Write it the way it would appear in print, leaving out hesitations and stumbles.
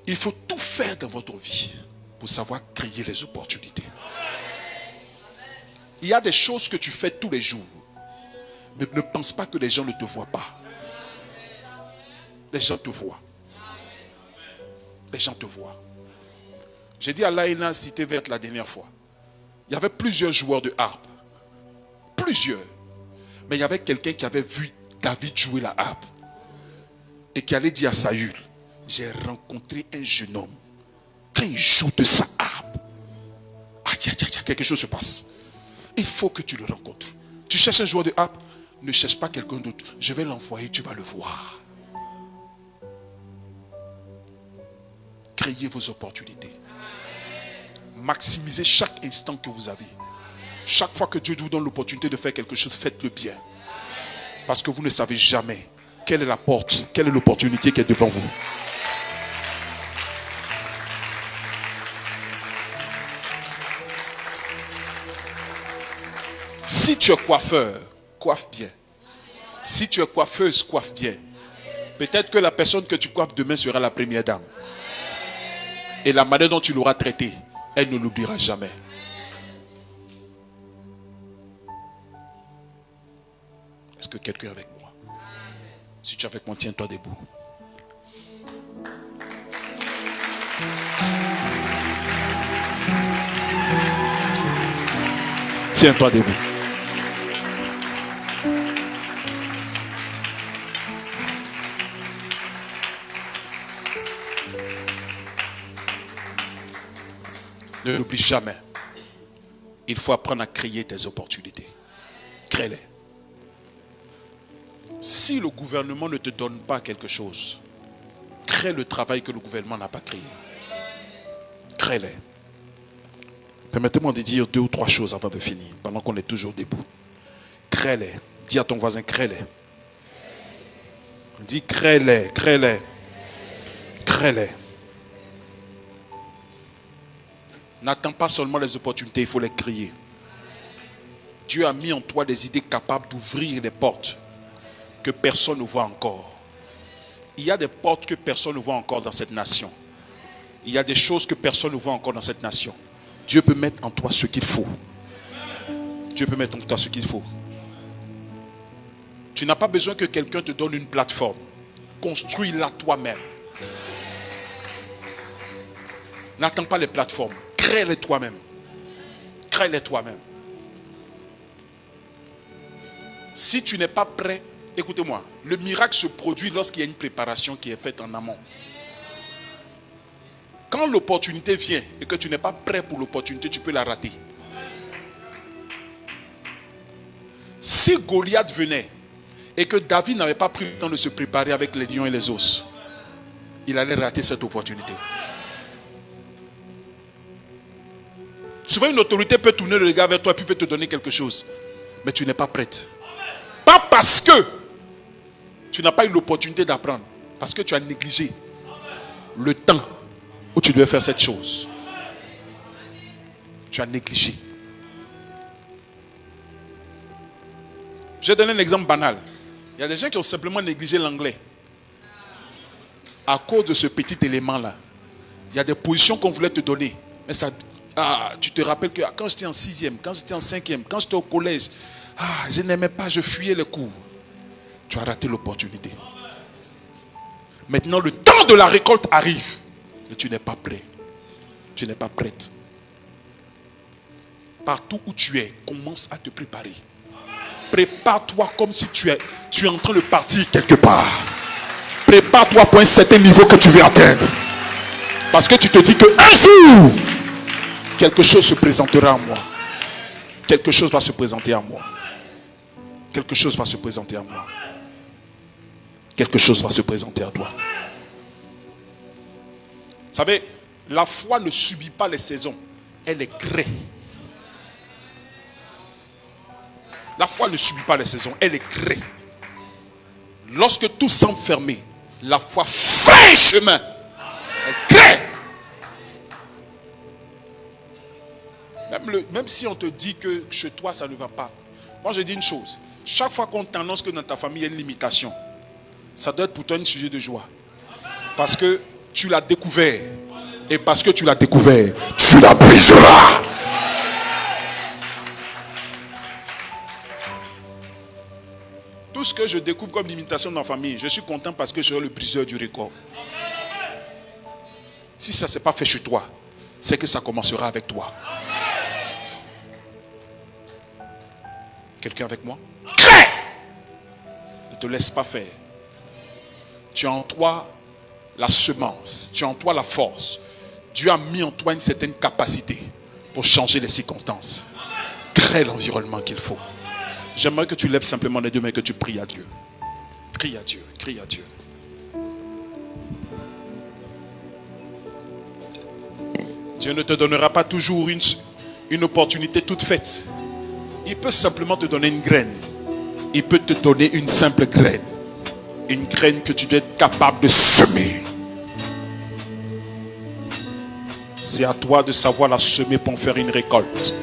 Il faut tout faire dans votre vie pour savoir créer les opportunités. Il y a des choses que tu fais tous les jours. Mais ne pense pas que les gens ne te voient pas. Les gens te voient. Les gens te voient. J'ai dit à Laïna Cité Verte la dernière fois. Il y avait plusieurs joueurs de harpe. Plusieurs. Mais il y avait quelqu'un qui avait vu David jouer la harpe. Et qui allait dire à Saül, j'ai rencontré un jeune homme. Quand il joue de sa harpe, quelque chose se passe. Il faut que tu le rencontres. Tu cherches un joueur de harpe, ne cherche pas quelqu'un d'autre. Je vais l'envoyer, tu vas le voir. Créez vos opportunités. Maximisez chaque instant que vous avez. Chaque fois que Dieu vous donne l'opportunité de faire quelque chose, faites-le bien. Parce que vous ne savez jamais quelle est la porte, quelle est l'opportunité qui est devant vous. Si tu es coiffeur, coiffe bien. Si tu es coiffeuse, coiffe bien. Peut-être que la personne que tu coiffes demain sera la première dame. Et la manière dont tu l'auras traitée, elle ne l'oubliera jamais. Est-ce que quelqu'un est avec moi? Si tu es avec moi, tiens-toi debout. Tiens-toi debout. Ne l'oublie jamais. Il faut apprendre à créer tes opportunités. Crée-les. Si le gouvernement ne te donne pas quelque chose, crée le travail que le gouvernement n'a pas créé. Crée-les. Permettez-moi de dire 2 ou 3 choses avant de finir, pendant qu'on est toujours debout. Crée-les. Dis à ton voisin, crée-les. Dis crée-les, crée-les. Crée-les. N'attends pas seulement les opportunités, il faut les créer. Dieu a mis en toi des idées capables d'ouvrir des portes que personne ne voit encore. Il y a des portes que personne ne voit encore dans cette nation. Il y a des choses que personne ne voit encore dans cette nation. Dieu peut mettre en toi ce qu'il faut. Dieu peut mettre en toi ce qu'il faut. Tu n'as pas besoin que quelqu'un te donne une plateforme. Construis-la toi-même. N'attends pas les plateformes. Crée-les toi-même. Crée-les toi-même. Si tu n'es pas prêt, écoutez-moi, le miracle se produit lorsqu'il y a une préparation qui est faite en amont. Quand l'opportunité vient et que tu n'es pas prêt pour l'opportunité, tu peux la rater. Si Goliath venait et que David n'avait pas pris le temps de se préparer avec les lions et les os, il allait rater cette opportunité. Souvent, une autorité peut tourner le regard vers toi et puis peut te donner quelque chose. Mais tu n'es pas prête. Pas parce que tu n'as pas eu l'opportunité d'apprendre. Parce que tu as négligé le temps où tu devais faire cette chose. Tu as négligé. Je vais donner un exemple banal. Il y a des gens qui ont simplement négligé l'anglais. À cause de ce petit élément-là. Il y a des positions qu'on voulait te donner. Mais ça... tu te rappelles que quand j'étais en 6e, quand j'étais en 5e, quand j'étais au collège, je n'aimais pas, je fuyais les cours. Tu as raté l'opportunité. Maintenant, le temps de la récolte arrive. Et tu n'es pas prêt. Tu n'es pas prête. Partout où tu es, commence à te préparer. Prépare-toi comme si tu es en train de partir quelque part. Prépare-toi pour un certain niveau que tu veux atteindre. Parce que tu te dis qu'un jour, quelque chose se présentera à moi. Quelque chose va se présenter à moi. Quelque chose va se présenter à moi. Quelque chose va se présenter à toi. Vous savez, la foi ne subit pas les saisons. Elle les crée. La foi ne subit pas les saisons. Elle les crée. Lorsque tout semble fermé, la foi fait un chemin. Elle crée. Même si on te dit que chez toi ça ne va pas. Moi je dis une chose. Chaque fois qu'on t'annonce que dans ta famille il y a une limitation, ça doit être pour toi un sujet de joie. Parce que Tu l'as découvert. Et parce que tu l'as découvert, tu la briseras. Tout ce que je découvre comme limitation dans ma famille, je suis content parce que je serai le briseur du record. Si ça ne s'est pas fait chez toi, c'est que ça commencera avec toi. Quelqu'un avec moi? Crée! Ne te laisse pas faire. Tu as en toi la semence, tu as en toi la force. Dieu a mis en toi une certaine capacité pour changer les circonstances. Crée l'environnement qu'il faut. J'aimerais que tu lèves simplement les deux mains et que tu pries à Dieu. Prie à Dieu, crie à Dieu. Dieu ne te donnera pas toujours une opportunité toute faite. Il peut simplement te donner une graine. Il peut te donner une simple graine. Une graine que tu dois être capable de semer. C'est à toi de savoir la semer pour en faire une récolte.